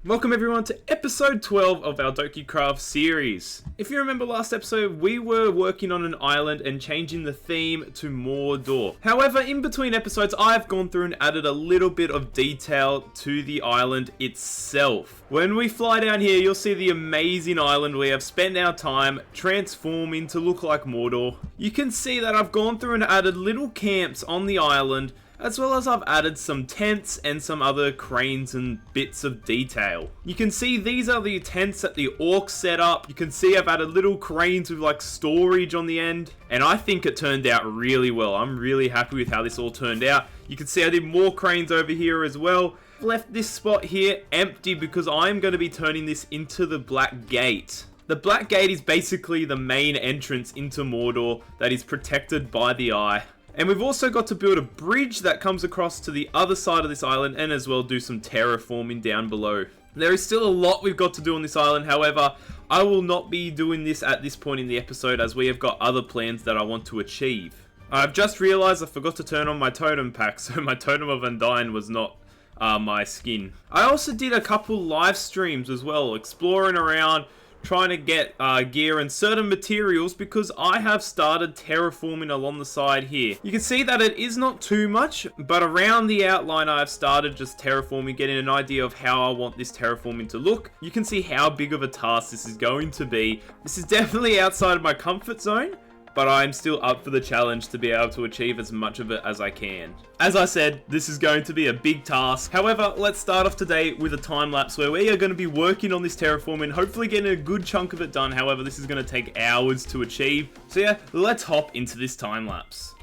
Welcome everyone to episode 12 of our Dokeycraft series. If you remember last episode, we were working on an island and changing the theme to Mordor. However, in between episodes, I've gone through and added a little bit of detail to the island itself. When we fly down here, you'll see the amazing island we have spent our time transforming to look like Mordor. You can see that I've gone through and added little camps on the island, as well as I've added some tents and some other cranes and bits of detail. You can see these are the tents that the orcs set up. You can see I've added little cranes with like storage on the end, and I think it turned out really well. I'm really happy with how this all turned out. You can see I did more cranes over here as well. I've left this spot here empty because I'm going to be turning this into the Black Gate. The Black Gate is basically the main entrance into Mordor that is protected by the Eye. And we've also got to build a bridge that comes across to the other side of this island, and as well do some terraforming down below. There is still a lot we've got to do on this island. However, I will not be doing this at this point in the episode, as we have got other plans that I want to achieve. I've just realized I forgot to turn on my totem pack, so my Totem of Undyne was not my skin. I also did a couple live streams as well, exploring around, trying to get gear and certain materials, because I have started terraforming along the side here. You can see that it is not too much, but around the outline I've started just terraforming, getting an idea of how I want this terraforming to look. You can see how big of a task this is going to be. This is definitely outside of my comfort zone, but I'm still up for the challenge to be able to achieve as much of it as I can. As I said, this is going to be a big task. However, let's start off today with a time lapse where we are going to be working on this terraforming, hopefully getting a good chunk of it done. However, this is going to take hours to achieve. So yeah, let's hop into this time lapse.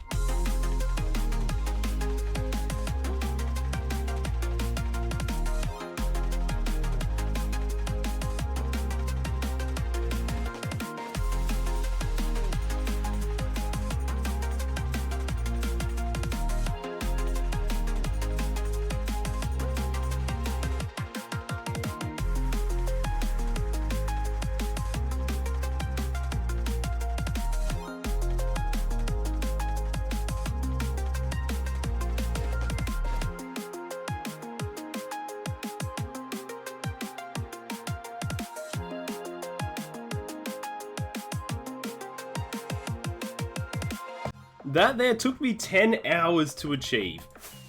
That there took me 10 hours to achieve.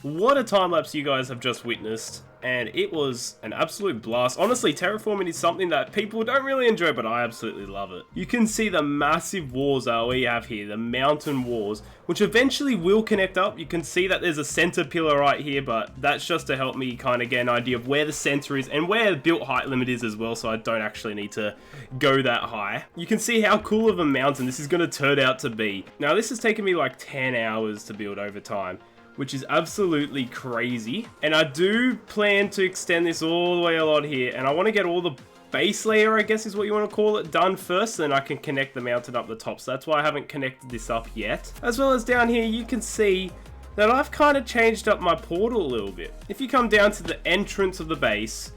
What a time lapse you guys have just witnessed, and it was an absolute blast. Honestly, terraforming is something that people don't really enjoy, but I absolutely love it. You can see the massive walls that we have here, the mountain walls, which eventually will connect up. You can see that there's a center pillar right here, but that's just to help me kind of get an idea of where the center is and where the built height limit is as well, so I don't actually need to go that high. You can see how cool of a mountain this is going to turn out to be. Now, this has taken me like 10 hours to build over time, which is absolutely crazy. And I do plan to extend this all the way along here, and I want to get all the base layer, I guess is what you want to call it, done first, then I can connect the mountain up the top. So that's why I haven't connected this up yet. As well as down here, you can see that I've kind of changed up my portal a little bit. If you come down to the entrance of the base,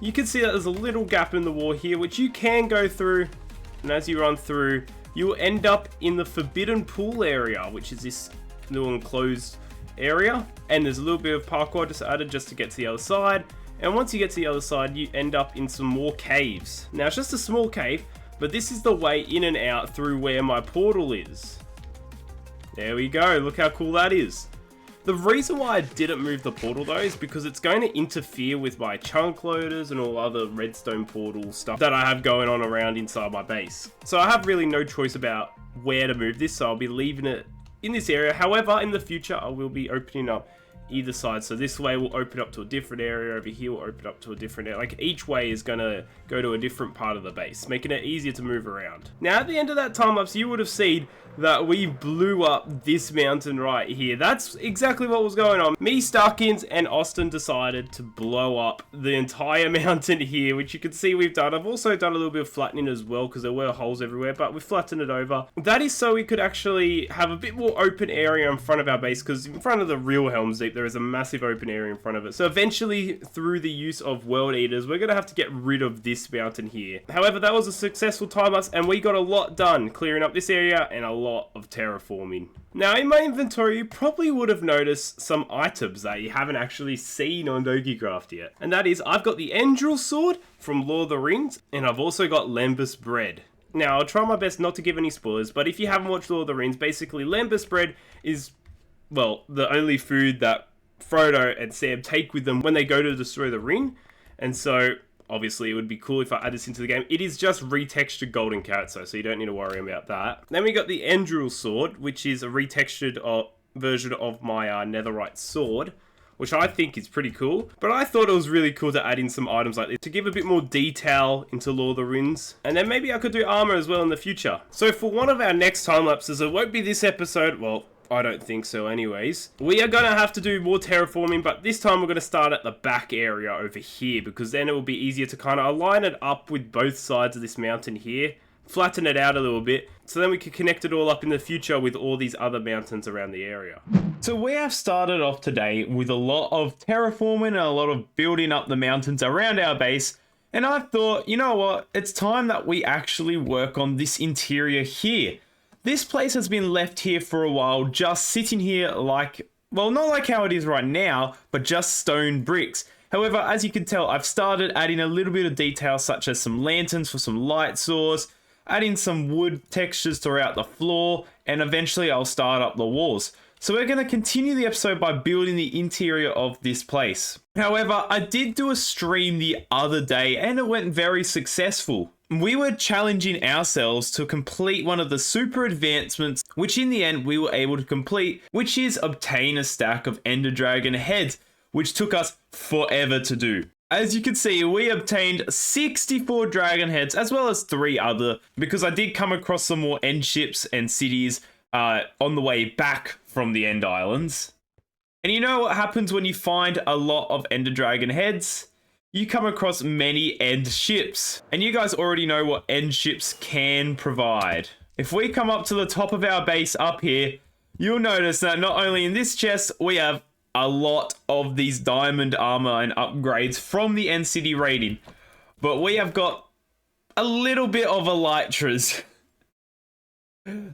you can see that there's a little gap in the wall here, which you can go through, and as you run through, you will end up in the forbidden pool area, which is this little enclosed area, and there's a little bit of parkour just added just to get to the other side. And once you get to the other side, you end up in some more caves. Now, it's just a small cave, but this is the way in and out through where my portal is. There we go, look how cool that is. The reason why I didn't move the portal though is because it's going to interfere with my chunk loaders and all other redstone portal stuff that I have going on around inside my base. So I have really no choice about where to move this, so I'll be leaving it in this area. However, in the future, I will be opening up either side. So this way will open up to a different area, over here will open up to a different area. Like each way is gonna go to a different part of the base, making it easier to move around. Now at the end of that time lapse, you would have seen that we blew up this mountain right here. That's exactly what was going on. Me, Starkins, and Austin decided to blow up the entire mountain here, which you can see we've done. I've also done a little bit of flattening as well, because there were holes everywhere, but we flattened it over. That is so we could actually have a bit more open area in front of our base, because in front of the real Helm's Deep, there is a massive open area in front of it. So eventually, through the use of World Eaters, we're going to have to get rid of this mountain here. However, that was a successful time-lapse, and we got a lot done, clearing up this area and a lot of terraforming. Now, in my inventory, you probably would have noticed some items that you haven't actually seen on Dokeycraft yet. And that is, I've got the Endril Sword from Lord of the Rings, and I've also got Lembas Bread. Now, I'll try my best not to give any spoilers, but if you haven't watched Lord of the Rings, basically Lembas Bread is, well, the only food that Frodo and Sam take with them when they go to destroy the ring. And so, obviously, it would be cool if I add this into the game. It is just retextured golden carrots, though, so you don't need to worry about that. Then we got the Endril Sword, which is a retextured version of my netherite sword, which I think is pretty cool. But I thought it was really cool to add in some items like this to give a bit more detail into Lord of the Rings. And then maybe I could do armor as well in the future. So for one of our next time lapses, it won't be this episode. Well, I don't think so anyways. We are going to have to do more terraforming, but this time we're going to start at the back area over here, because then it will be easier to kind of align it up with both sides of this mountain here. Flatten it out a little bit, so then we can connect it all up in the future with all these other mountains around the area. So we have started off today with a lot of terraforming and a lot of building up the mountains around our base. And I thought, you know what, it's time that we actually work on this interior here. This place has been left here for a while, just sitting here like, well, not like how it is right now, but just stone bricks. However, as you can tell, I've started adding a little bit of detail, such as some lanterns for some light source, adding some wood textures throughout the floor, and eventually I'll start up the walls. So we're going to continue the episode by building the interior of this place. However, I did do a stream the other day and it went very successful. We were challenging ourselves to complete one of the super advancements, which in the end we were able to complete, which is obtain a stack of Ender Dragon heads, which took us forever to do. As you can see, we obtained 64 dragon heads, as well as 3 other, because I did come across some more end ships and cities on the way back from the End Islands. And you know what happens when you find a lot of Ender Dragon heads? You come across many end ships. And you guys already know what end ships can provide. If we come up to the top of our base up here, you'll notice that not only in this chest, we have a lot of these diamond armor and upgrades from the End City raiding, but we have got a little bit of elytras.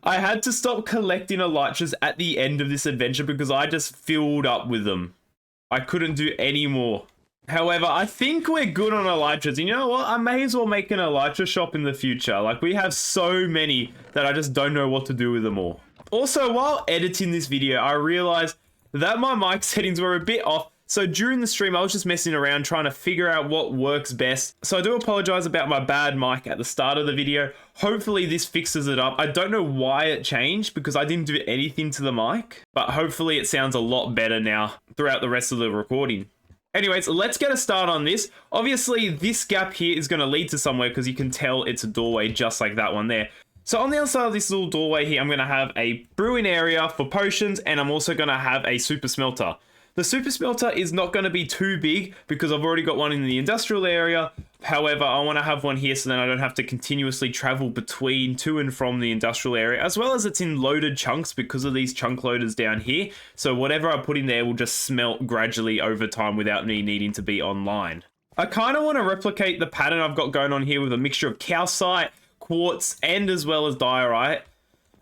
I had to stop collecting elytras at the end of this adventure because I just filled up with them. I couldn't do any more. However, I think we're good on elytras. And you know what? I may as well make an elytra shop in the future. Like, we have so many that I just don't know what to do with them all. Also, while editing this video, I realized that my mic settings were a bit off, so during the stream I was just messing around trying to figure out what works best. So I do apologize about my bad mic at the start of the video. Hopefully this fixes it up. I don't know why it changed because I didn't do anything to the mic, but hopefully it sounds a lot better now throughout the rest of the recording. Anyways, let's get a start on this. Obviously this gap here is going to lead to somewhere because you can tell it's a doorway just like that one there. So on the other side of this little doorway here, I'm going to have a brewing area for potions, and I'm also going to have a super smelter. The super smelter is not going to be too big because I've already got one in the industrial area. However, I want to have one here so then I don't have to continuously travel between to and from the industrial area, as well as it's in loaded chunks because of these chunk loaders down here. So whatever I put in there will just smelt gradually over time without me needing to be online. I kind of want to replicate the pattern I've got going on here with a mixture of calcite, quartz, and as well as diorite.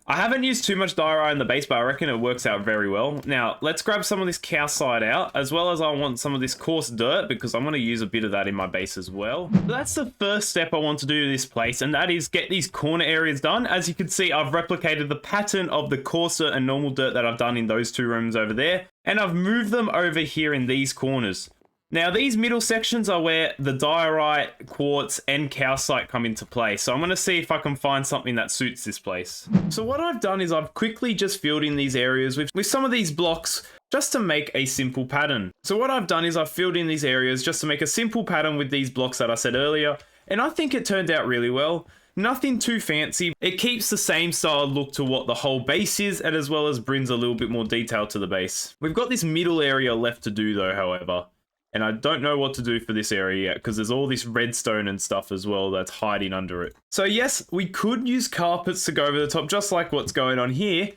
I haven't used too much diorite in the base, but I reckon it works out very well. Now, let's grab some of this calcite out, as well as I want some of this coarse dirt, because I'm going to use a bit of that in my base as well. That's the first step I want to do to this place, and that is get these corner areas done. As you can see, I've replicated the pattern of the coarser and normal dirt that I've done in those 2 rooms over there, and I've moved them over here in these corners. Now, these middle sections are where the diorite, quartz, and calcite come into play. So I'm going to see if I can find something that suits this place. So what I've done is I've quickly just filled in these areas with some of these blocks just to make a simple pattern. So what I've done is I've filled in these areas just to make a simple pattern with these blocks that I said earlier. And I think it turned out really well. Nothing too fancy. It keeps the same style look to what the whole base is, and as well as brings a little bit more detail to the base. We've got this middle area left to do though, however. And I don't know what to do for this area yet because there's all this redstone and stuff as well that's hiding under it. So yes, we could use carpets to go over the top just like what's going on here.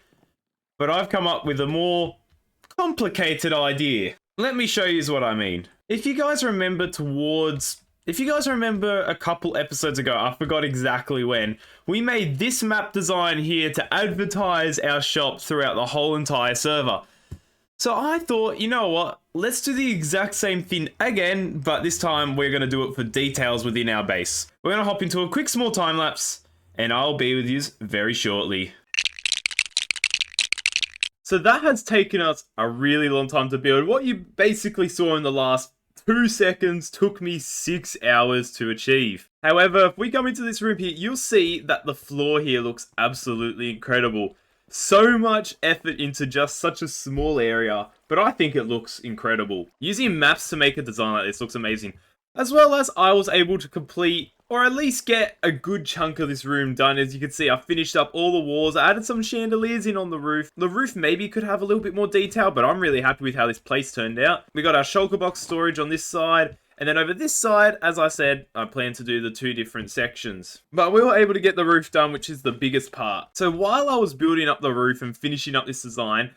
But I've come up with a more complicated idea. Let me show you what I mean. If you guys remember a couple episodes ago, I forgot exactly when, we made this map design here to advertise our shop throughout the whole entire server. So I thought, you know what, let's do the exact same thing again, but this time we're going to do it for details within our base. We're going to hop into a quick small time lapse, and I'll be with you very shortly. So that has taken us a really long time to build. What you basically saw in the last 2 seconds took me 6 hours to achieve. However, if we come into this room here, you'll see that the floor here looks absolutely incredible. So much effort into just such a small area, but I think it looks incredible. Using maps to make a design like this looks amazing. As well as I was able to complete, or at least get a good chunk of this room done. As you can see, I finished up all the walls. I added some chandeliers in on the roof. The roof maybe could have a little bit more detail, but I'm really happy with how this place turned out. We got our shulker box storage on this side. And then over this side, as I said, I plan to do the 2 different sections. But we were able to get the roof done, which is the biggest part. So while I was building up the roof and finishing up this design,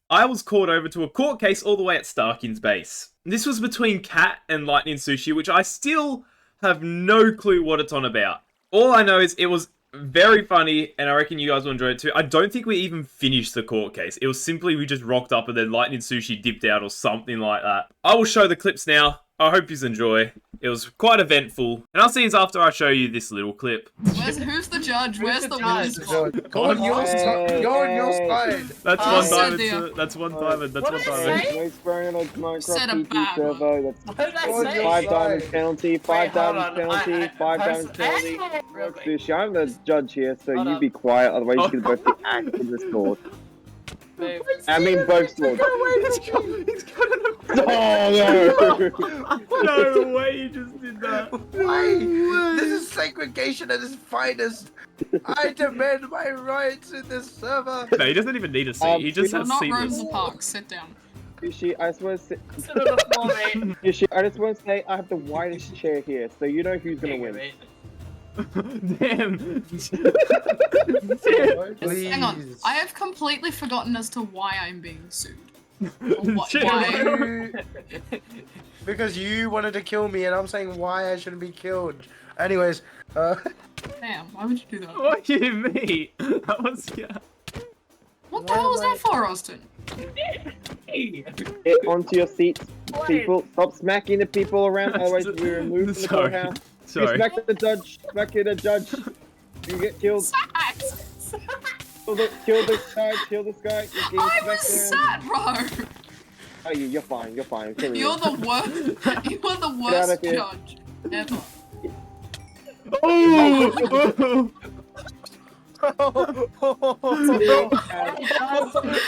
I was called over to a court case all the way at Starkin's base. This was between Cat and Lightning Sushi, which I still have no clue what it's on about. All I know is it was very funny, and I reckon you guys will enjoy it too. I don't think we even finished the court case. It was simply we just rocked up and then Lightning Sushi dipped out or something like that. I will show the clips now. I hope you enjoy. It was quite eventful. And I'll see you after I show you this little clip. Who's the judge? Where's the witness? Go on your side. Go on your side. That's one diamond, sir. That's one diamond. That's one diamond. No swearing on Minecraft Said a PC bad server. one. That's What did I say? 5 diamonds penalty, 5 diamonds penalty, 5 diamonds penalty. Real quick. Sushi, I'm the judge here, so Hold you up. be quiet, otherwise you can both be axed in this court. I mean both swords. He's got an Oh no! No way you just did that. Why? This is segregation at its finest. I demand my rights in this server. No, he doesn't even need a seat. He just You're has not seats. Rosa Parks. Sit down. Sushi, I just want to say, Sit on the floor, mate. Sushi, I just want to say I have the widest chair here, so you know who's gonna win. Damn. Please. Hang on. I have completely forgotten as to why I'm being sued. Shit. Why? Because you wanted to kill me, and I'm saying why I shouldn't be killed. Anyways, Damn, why would you do that? What do you mean? That was What the hell was that for, Austin? Get onto your seats, people. Stop smacking the people around, otherwise we remove from the Sorry. courthouse. You Sorry. smack the judge, smack the judge. You get killed. Sat! Kill this guy, kill this guy. You're I getting was smacked around. sat, bro! Oh, you're fine, you're fine. Kill You're the worst. You're the worst here. judge ever. Oh!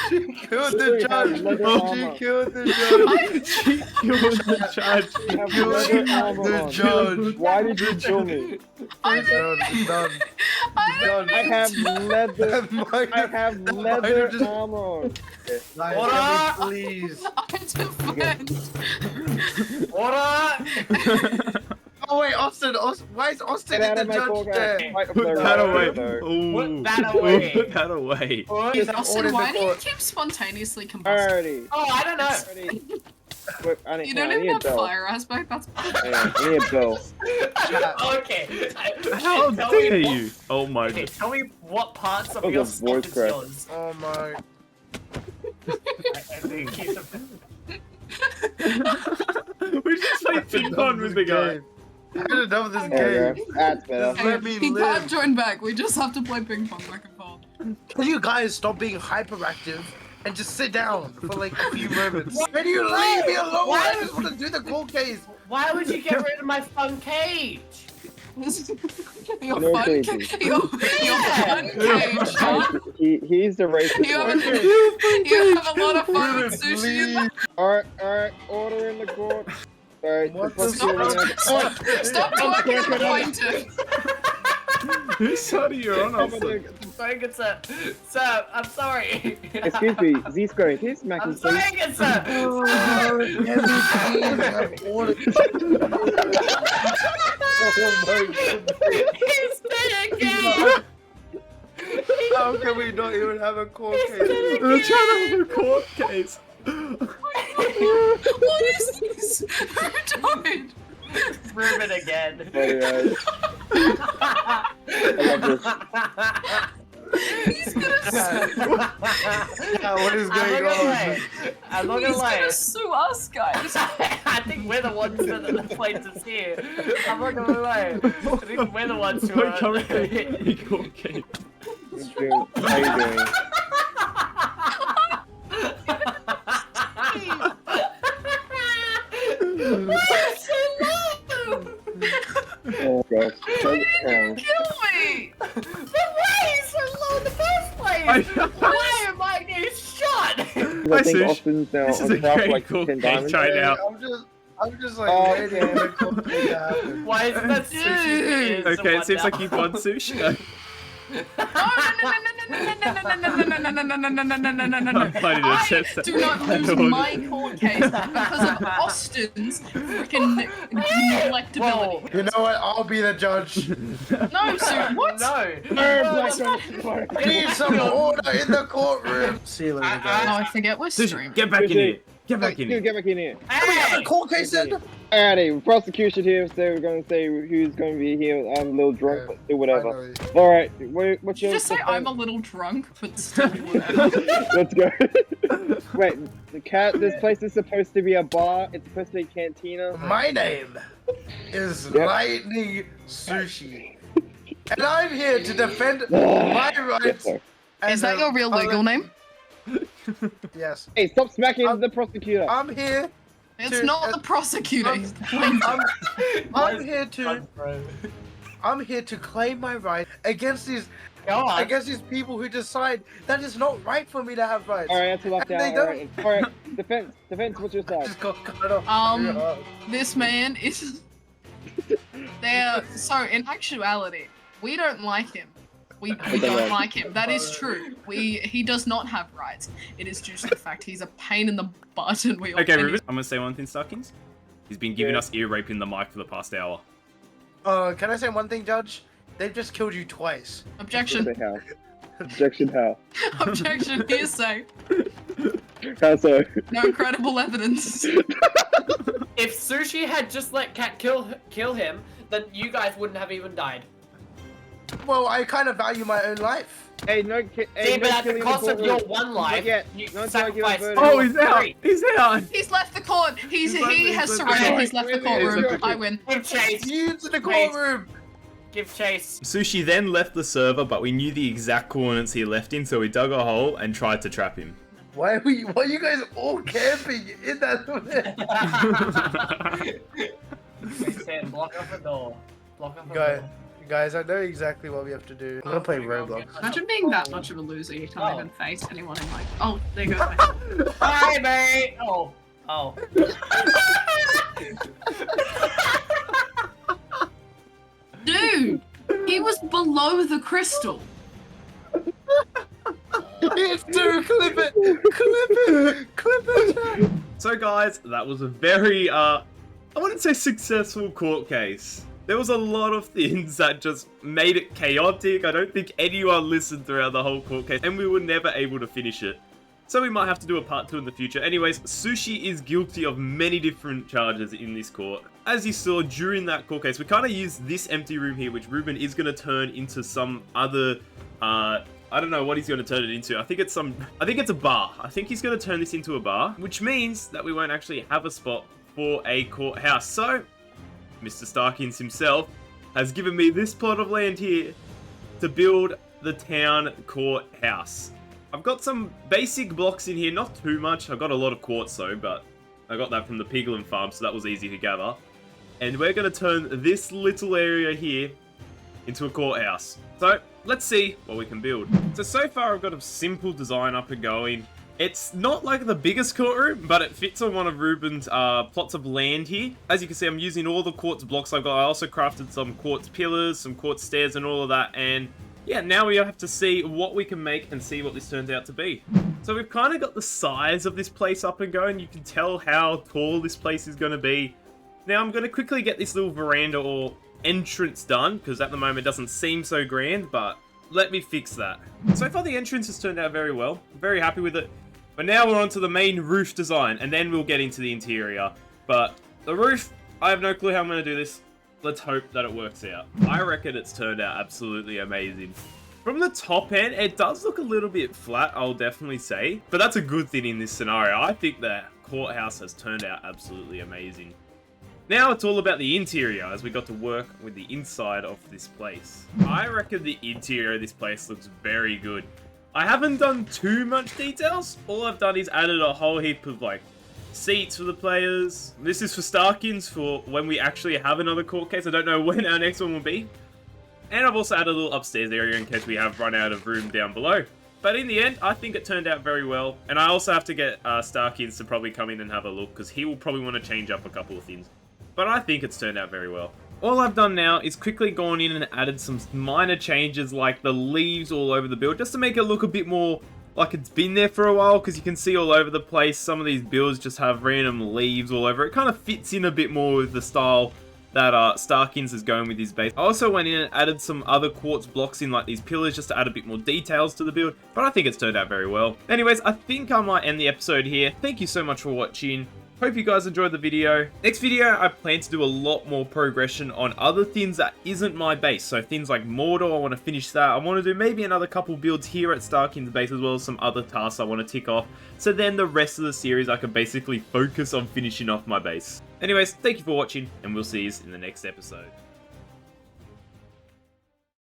she killed the judge. She killed the judge. She killed the judge. You have leather armor The on. judge. Why did you kill me? It's done. It's done. I I have leather. I I have leather armor on. Order, please. defend. Order. Oh wait, Austin. Why is Austin Get out in of the my judge courthouse. there? Fight up Put there that right away. there. Ooh. Put that away. Put that away. He's Austin, ordered why do you before. keep spontaneously combusting? Alrighty. Oh, I don't know. Alrighty. Wait, I You need, don't I even need a have bell. fire aspect, that's I need a bell. Okay. How Tell dare me you? Oh my Okay, god. tell me what parts of Oh, your the stuff voice is crack. yours. Oh my. We just played ping pong with the guy. I had enough of this There game. you go. That's better. Just let me He can't live. join back, we just have to play ping pong back and forth. Can you guys stop being hyperactive and just sit down for like a few moments? Can you leave me alone? What? I just want to do the cold case. Why would you get rid of my fun cage? Your No fun cages. your fun cage, huh? He's the racist You one. have, you have a lot of fun with sushi in that. Alright, order in the court. Alright, What the the Stop, stop talking at the pointer. Whose side are you on? Excuse Sorry, good sir. Sir, I'm sorry. me, zSqmmy, can you smack I'm him, sorry, please? good sir. He's dead again. How can we not even have a court case? We're trying to have a court case. What is this? Who died? Ruben again. Anyway, I love this. He's gonna What is I'm going not gonna on? lie. I'm not He's gonna lie. gonna sue us, guys. I think we're the ones that are the plaintiffs here. I'm not gonna lie. I think we're the ones who We're are. currently in court case. How you doing? Oh gosh. Kill me! But why is so low in the first place? Why am I getting shot? I think Sush. Austin's now This is on a top great like court 10 case diamonds. right now. I'm just like Oh, waiting damn. for the complete to happen. Why is that sushi? is Okay, and it seems what like you've won sushi. I'm planning to I test that. do not lose my court case because of Austin's freaking neglectability. You know what? I'll be the judge. No, Sue, what? No. We need some order in the courtroom. See you later, Oh, guys. I forget we're Sushi, streaming. get back in here. Get back in Dude, here. get back in here. We have Hey! a court case then? Alrighty, prosecution here, so we're gonna say who's gonna be here. I'm a little drunk, but still whatever. Finally. Alright, what's Did you your just say defense? I'm a little drunk, but still whatever? Let's go. Wait, this place is supposed to be a bar. It's supposed to be a cantina. My name is Yep. Lightning Sushi. And I'm here to defend my Yes, rights. sir. Is that your real legal name? Yes. Hey, stop smacking I'm- the prosecutor. I'm here. It's Dude, not the prosecutor, he's the plaintiff. I'm here to claim my right against these Go on. people who decide that it's not right for me to have rights. Alright, that's a lockdown. They don't. Alright, defense, what's your side? Just got cut off. This man is... There. So, in actuality, we don't like him. We don't like him. That is true. He does not have rights. It is due to the fact he's a pain in the butt and we all... Okay, Ruben, I'm gonna say one thing, Starkins. He's been giving Yeah. us ear raping the mic for the past hour. Can I say one thing, Judge? They've just killed you twice. Objection. How? Objection how? Objection. Hearsay. How so? No credible evidence. If Sushi had just let Cat kill him, then you guys wouldn't have even died. Well, I kind of value my own life. Hey, no, See, hey, but no at the killing in cost of courtroom. your one life, yet. you Not until I give a sacrifice. verdict. Oh, he's out! He's out! He's left the court. He has he's surrendered. left- He's left the He's courtroom. left the- I win. Give chase. You to the courtroom. Give chase. Sushi then left the server, but we knew the exact coordinates he left in, so we dug a hole and tried to trap him. Why are you guys all camping in that? Sam, block off the door. Block off the Guys, door. guys, I know exactly what we have to do. I'm gonna play Roblox. Imagine being that much of a loser. You can't Oh. even face anyone in like. Oh, there you go. Bye, mate. Oh. Oh. Dude, he was below the crystal. It's too clip it, clip it. So guys, that was a very, I wouldn't say successful court case. There was a lot of things that just made it chaotic. I don't think anyone listened throughout the whole court case, and we were never able to finish it. So we might have to do a part 2 in the future. Anyways, Sushi is guilty of many different charges in this court. As you saw during that court case, we kind of used this empty room here, which Ruben is going to turn into some other, I don't know what he's going to turn it into. I think it's a bar. I think he's going to turn this into a bar, which means that we won't actually have a spot for a courthouse. So, Mr. Starkins himself has given me this plot of land here to build the town courthouse. I've got some basic blocks in here, not too much. I've got a lot of quartz though, but I got that from the piglin farm, so that was easy to gather. And we're going to turn this little area here into a courthouse. So, let's see what we can build. So far I've got a simple design up and going. It's not like the biggest courtroom, but it fits on one of Ruben's plots of land here. As you can see, I'm using all the quartz blocks I've got. I also crafted some quartz pillars, some quartz stairs and all of that. And yeah, now we have to see what we can make and see what this turns out to be. So we've kind of got the size of this place up and going. You can tell how tall this place is going to be. Now I'm going to quickly get this little veranda or entrance done, because at the moment it doesn't seem so grand, but let me fix that. So far the entrance has turned out very well. I'm very happy with it. But now we're on to the main roof design, and then we'll get into the interior. But the roof, I have no clue how I'm going to do this. Let's hope that it works out. I reckon it's turned out absolutely amazing. From the top end, it does look a little bit flat, I'll definitely say. But that's a good thing in this scenario. I think the courthouse has turned out absolutely amazing. Now it's all about the interior, as we got to work with the inside of this place. I reckon the interior of this place looks very good. I haven't done too much details. All I've done is added a whole heap of, like, seats for the players. This is for Starkins for when we actually have another court case. I don't know when our next one will be. And I've also added a little upstairs area in case we have run out of room down below. But in the end, I think it turned out very well. And I also have to get Starkins to probably come in and have a look, because he will probably want to change up a couple of things. But I think it's turned out very well. All I've done now is quickly gone in and added some minor changes like the leaves all over the build, just to make it look a bit more like it's been there for a while, because you can see all over the place some of these builds just have random leaves all over. It kind of fits in a bit more with the style that Starkins is going with his base. I also went in and added some other quartz blocks in, like these pillars, just to add a bit more details to the build, but I think it's turned out very well. Anyways, I think I might end the episode here. Thank you so much for watching. Hope you guys enjoyed the video. Next video, I plan to do a lot more progression on other things that isn't my base. So things like Mordor, I want to finish that. I want to do maybe another couple builds here at Starkins base, as well as some other tasks I want to tick off. So then the rest of the series, I can basically focus on finishing off my base. Anyways, thank you for watching, and we'll see you in the next episode.